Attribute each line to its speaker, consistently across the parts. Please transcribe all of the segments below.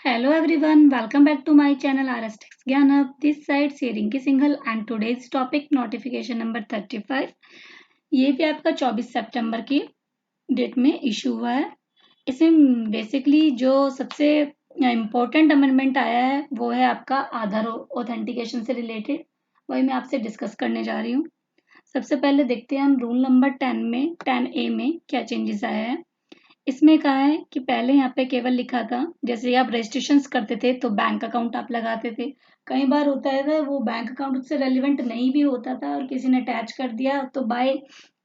Speaker 1: Hello everyone, welcome back to my channel RS Tech Gyanab. This side sharing की single and today's topic notification number 35. ये भी आपका 24 सितंबर की date में issue हुआ है। इसमें बेसिकली जो सबसे इम्पोर्टेंट अमेंडमेंट आया है वो है आपका आधार ऑथेंटिकेशन से रिलेटेड। वही मैं आपसे डिस्कस करने जा रही हूँ। सबसे पहले देखते हैं हम रूल नंबर 10A में क्या चेंजेस आया है। इसमें कहा है कि पहले यहाँ पे केवल लिखा था, जैसे आप रजिस्ट्रेशन करते थे तो बैंक अकाउंट आप लगाते थे। कई बार होता है वो बैंक अकाउंट से रेलिवेंट नहीं भी होता था और किसी ने अटैच कर दिया तो बाय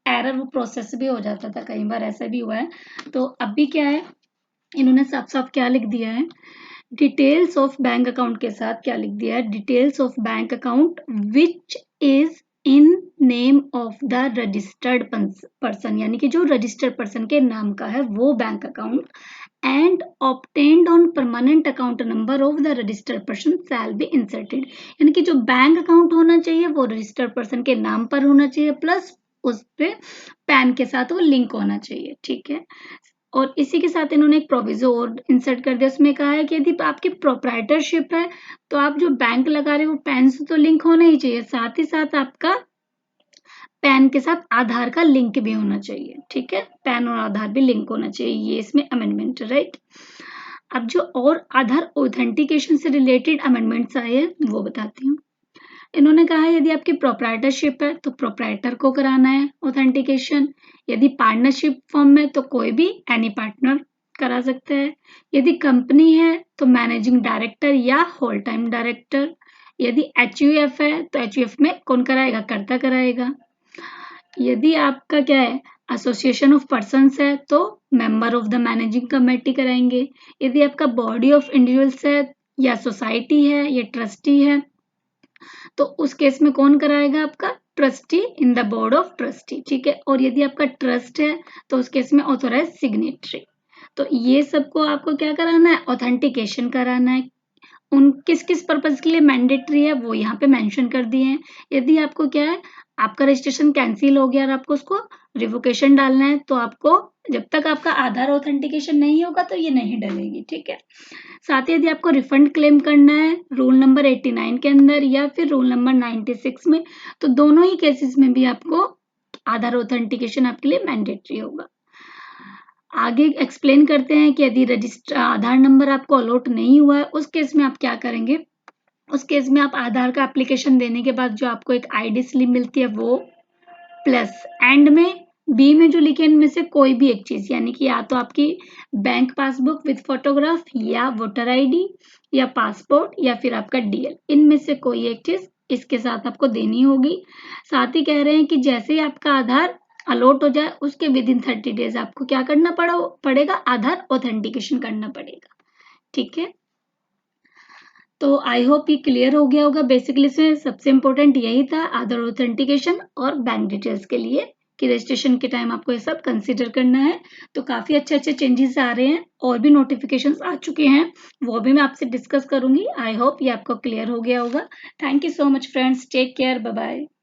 Speaker 1: एरर वो प्रोसेस भी हो जाता था। कई बार ऐसा भी हुआ है। तो अभी क्या है, इन्होंने साफ साफ क्या लिख दिया है, डिटेल्स ऑफ बैंक अकाउंट के साथ क्या लिख दिया है, details of bank account which is in name of the registered person, यानी कि जो रजिस्टर्ड पर्सन के नाम का है वो bank account and obtained on permanent account number of the registered person shall be inserted. यानी कि जो बैंक अकाउंट होना चाहिए वो रजिस्टर्ड पर्सन के नाम पर होना चाहिए, प्लस उस पे पैन के साथ वो लिंक होना चाहिए। ठीक है। और इसी के साथ इन्होंने एक प्रोविजो और इंसर्ट कर दिया। उसमें कहा है कि यदि आपकी प्रोप्राइटरशिप है तो आप जो बैंक लगा रहे हो पैन से तो लिंक होना ही चाहिए, साथ ही साथ आपका पैन के साथ आधार का लिंक भी होना चाहिए। ठीक है, पैन और आधार भी लिंक होना चाहिए, ये इसमें अमेंडमेंट है। राइट। अब जो और आधार ऑथेंटिकेशन से रिलेटेड अमेंडमेंट्स आए हैं वो बताती हूँ। इन्होंने कहा है यदि आपकी प्रोप्राइटरशिप है तो प्रोप्राइटर को कराना है ऑथेंटिकेशन। यदि पार्टनरशिप फॉर्म में तो कोई भी एनी पार्टनर करा सकता है। यदि कंपनी है तो मैनेजिंग डायरेक्टर या होल टाइम डायरेक्टर। यदि एचयूएफ है तो एचयूएफ में कौन कराएगा, कर्ता कराएगा। यदि आपका क्या है, एसोसिएशन ऑफ पर्सन्स है तो member of the managing committee कराएंगे। यदि आपका बॉडी ऑफ इंडिविजुअल्स है या सोसाइटी है या ट्रस्टी है तो उस केस में कौन कराएगा, आपका trustee in the board of trustee. ठीक है। और यदि आपका ट्रस्ट है तो उस केस में ऑथोराइज सिग्नेटरी। तो ये सबको आपको क्या कराना है, ऑथेंटिकेशन कराना है। उन किस किस पर्पज के लिए मैंडेटरी है वो यहाँ पे मेंशन कर दिए हैं। यदि आपको क्या है, आपका रजिस्ट्रेशन कैंसिल हो गया और आपको उसको रिवोकेशन डालना है तो आपको जब तक आपका आधार ऑथेंटिकेशन नहीं होगा तो ये नहीं डलेगी। ठीक है। साथ ही यदि आपको रिफंड क्लेम करना है रूल नंबर 89 के अंदर या फिर रूल नंबर 96 में, तो दोनों ही केसेस में भी आपको आधार ऑथेंटिकेशन आपके लिए मैंडेटरी होगा। आगे एक्सप्लेन करते हैं कि यदि रजिस्टर आधार नंबर आपको अलॉट नहीं हुआ है उस केस में आप क्या करेंगे। उस केस में आप आधार का एप्लीकेशन देने के बाद जो आपको एक आईडी स्लिप मिलती है वो प्लस एंड में बी में जो लिखे इनमें से कोई भी एक चीज, यानी कि या तो आपकी बैंक पासबुक विद फोटोग्राफ या वोटर आईडी या पासपोर्ट या फिर आपका डीएल, इनमें से कोई एक चीज इसके साथ आपको देनी होगी। साथ ही कह रहे हैं कि जैसे ही आपका आधार अलॉट हो जाए उसके विद इन 30 डेज आपको क्या करना पड़ेगा, आधार ऑथेंटिकेशन करना पड़ेगा। ठीक है। तो आई होप ये क्लियर हो गया होगा। बेसिकली इसमें सबसे इम्पोर्टेंट यही था, आधार ऑथेंटिकेशन और बैंक डिटेल्स के लिए कि रजिस्ट्रेशन के टाइम आपको ये सब कंसीडर करना है। तो काफी अच्छे अच्छे चेंजेस आ रहे हैं और भी नोटिफिकेशंस आ चुके हैं, वो भी मैं आपसे डिस्कस करूंगी। आई होप ये आपको क्लियर हो गया होगा। Thank you so much friends, take care, bye bye.